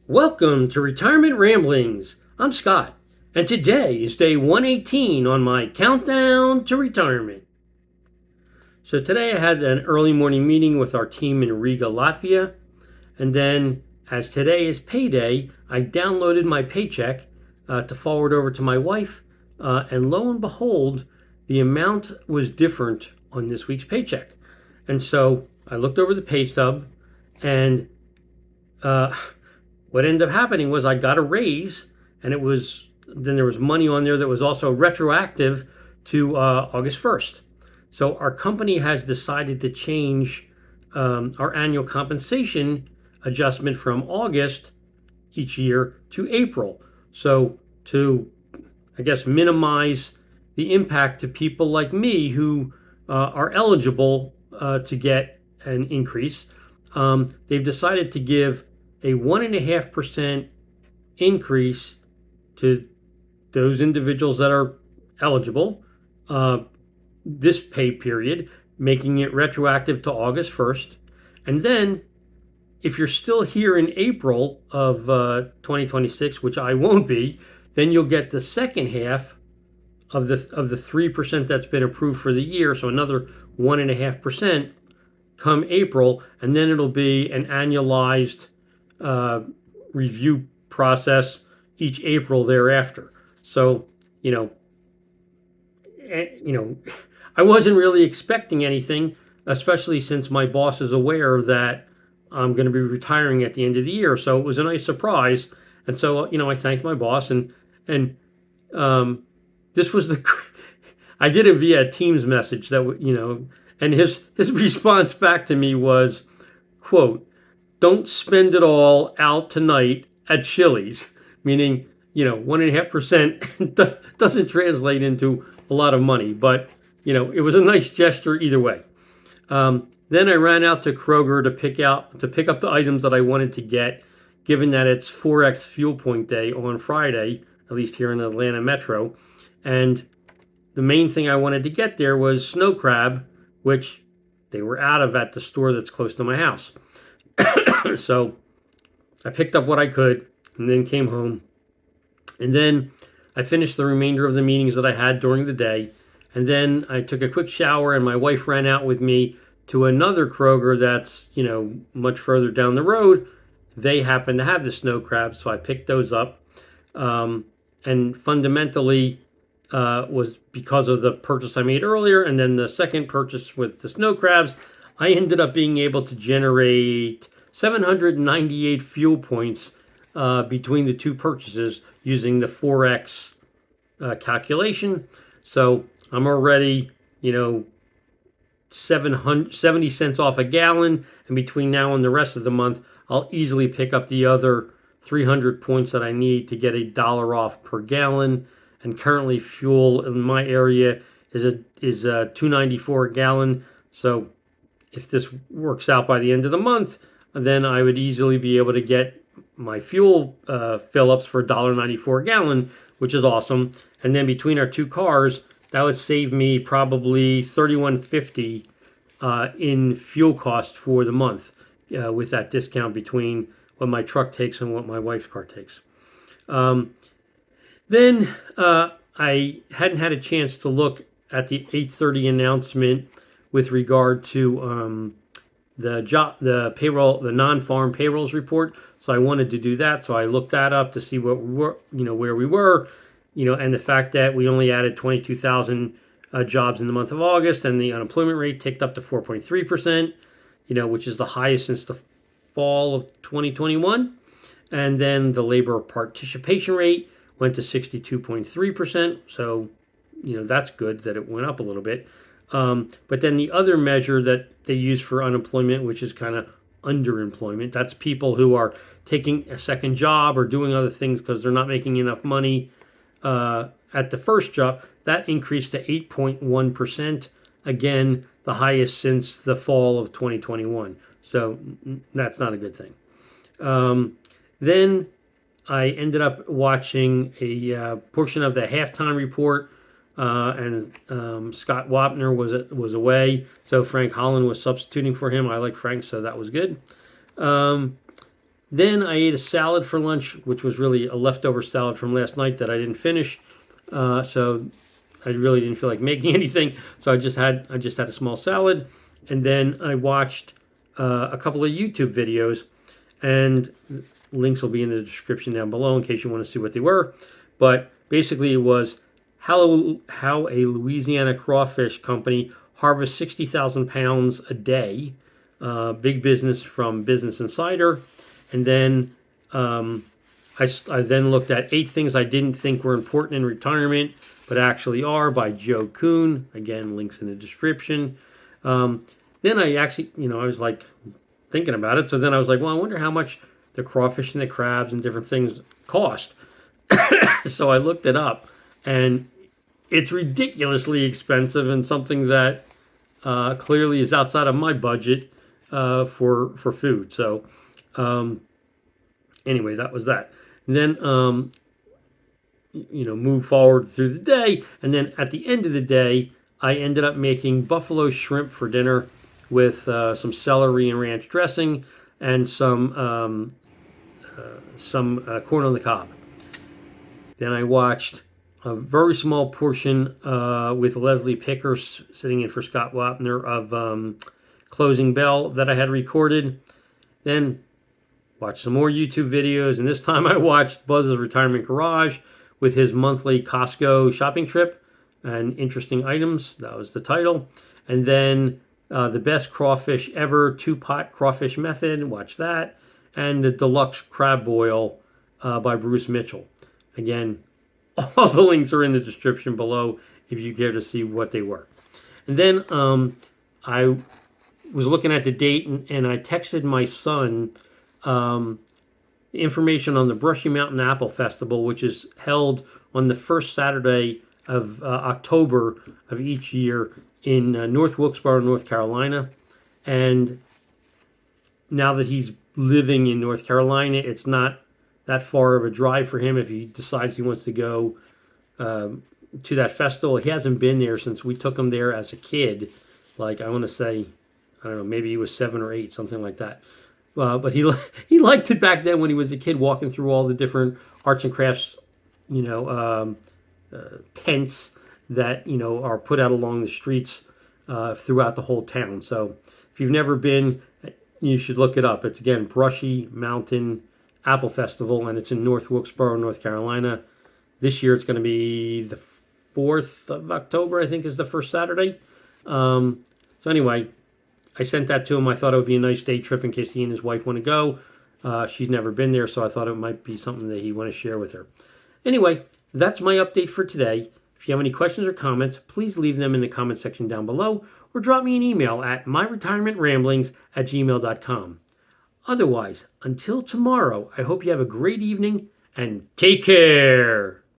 Welcome to Retirement Ramblings. I'm Scott, and today is day 118 on my countdown to retirement. So, today I had an early morning meeting with our team in Riga, Latvia, and then, as today is payday, I downloaded my paycheck to forward over to my wife, and lo and behold, the amount was different on this week's paycheck. And so I looked over the pay stub, and uh, what ended up happening was I got a raise, and there was money on there that was also retroactive to August 1st. So our company has decided to change our annual compensation adjustment from August each year to April. So to, I guess, minimize the impact to people like me who are eligible to get an increase, they've decided to give a 1.5% increase to those individuals that are eligible this pay period, making it retroactive to August 1st. And then, if you're still here in April of 2026, which I won't be, then you'll get the second half of the 3% that's been approved for the year, so another 1.5% come April, and then it'll be an annualized uh, review process each April thereafter. So, you know, you know, I wasn't really expecting anything, especially since my boss is aware that I'm going to be retiring at the end of the year. So it was a nice surprise, and so I thanked my boss, and um, this was the I did it via a Teams message and his response back to me was, quote, "Don't spend it all out tonight at Chili's," meaning 1.5% doesn't translate into a lot of money, but it was a nice gesture either way. Then I ran out to Kroger to pick up the items that I wanted to get, given that it's Forex Fuel Point Day on Friday, at least here in the Atlanta Metro, and the main thing I wanted to get there was snow crab, which they were out of at the store that's close to my house. So I picked up what I could and then came home. And then I finished the remainder of the meetings that I had during the day. And then I took a quick shower, and my wife ran out with me to another Kroger that's, much further down the road. They happen to have the snow crabs, so I picked those up. And fundamentally, was because of the purchase I made earlier, and then the second purchase with the snow crabs, I ended up being able to generate 798 fuel points between the two purchases using the 4x calculation. So I'm already, 70 cents off a gallon, and between now and the rest of the month, I'll easily pick up the other 300 points that I need to get $1 off per gallon. And currently, fuel in my area is $2.94 a gallon. So if this works out by the end of the month, then I would easily be able to get my fuel fill-ups for $1.94 a gallon, which is awesome. And then between our two cars, that would save me probably $31.50 in fuel cost for the month with that discount between what my truck takes and what my wife's car takes. Then I hadn't had a chance to look at the 8:30 announcement with regard to the payroll, the non-farm payrolls report. So I wanted to do that. So I looked that up to see what we were, where we were, and the fact that we only added 22,000 jobs in the month of August, and the unemployment rate ticked up to 4.3%, which is the highest since the fall of 2021. And then the labor participation rate went to 62.3%. So, that's good that it went up a little bit. But then the other measure that they use for unemployment, which is kind of underemployment, that's people who are taking a second job or doing other things because they're not making enough money at the first job. That increased to 8.1%. Again, the highest since the fall of 2021. So that's not a good thing. Then I ended up watching a portion of the halftime report, and Scott Wapner was away, so Frank Holland was substituting for him. I like Frank, so that was good. Then I ate a salad for lunch, which was really a leftover salad from last night that I didn't finish. So I really didn't feel like making anything. So I just had a small salad, and then I watched a couple of YouTube videos, and links will be in the description down below in case you want to see what they were. But basically, it was how a Louisiana crawfish company harvests 60,000 pounds a day. Big business from Business Insider. And then I then looked at 8 things I didn't think were important in retirement, but actually are, by Joe Kuhn. Again, links in the description. Then I actually, I was like thinking about it. So then I was like, well, I wonder how much the crawfish and the crabs and different things cost. So I looked it up, and it's ridiculously expensive and something that clearly is outside of my budget for food. So anyway, that was that. And then move forward through the day, and then at the end of the day, I ended up making buffalo shrimp for dinner with some celery and ranch dressing and some corn on the cob. Then I watched a very small portion with Leslie Picker sitting in for Scott Wapner of Closing Bell that I had recorded. Then watched some more YouTube videos, and this time I watched Buzz's Retirement Garage with his monthly Costco shopping trip and interesting items. That was the title. And then the best crawfish ever, 2-pot crawfish method. Watch that. And the deluxe crab boil by Bruce Mitchell. Again, all the links are in the description below if you care to see what they were. And then I was looking at the date, and I texted my son information on the Brushy Mountain Apple Festival, which is held on the first Saturday of October of each year in North Wilkesboro, North Carolina. And now that he's living in North Carolina, it's not that far of a drive for him if he decides he wants to go to that festival. He hasn't been there since we took him there as a kid. Like, I want to say, I don't know, maybe he was 7 or 8, something like that. But he liked it back then when he was a kid, walking through all the different arts and crafts, tents that are put out along the streets throughout the whole town. So if you've never been, you should look it up. It's, again, Brushy Mountain Apple Festival, and it's in North Wilkesboro, North Carolina. This year it's going to be the 4th of October, I think, is the first Saturday. So anyway, I sent that to him. I thought it would be a nice day trip in case he and his wife want to go. She's never been there, so I thought it might be something that he want to share with her. Anyway, that's my update for today. If you have any questions or comments, please leave them in the comment section down below, or drop me an email at myretirementramblings@gmail.com. Otherwise, until tomorrow, I hope you have a great evening, and take care.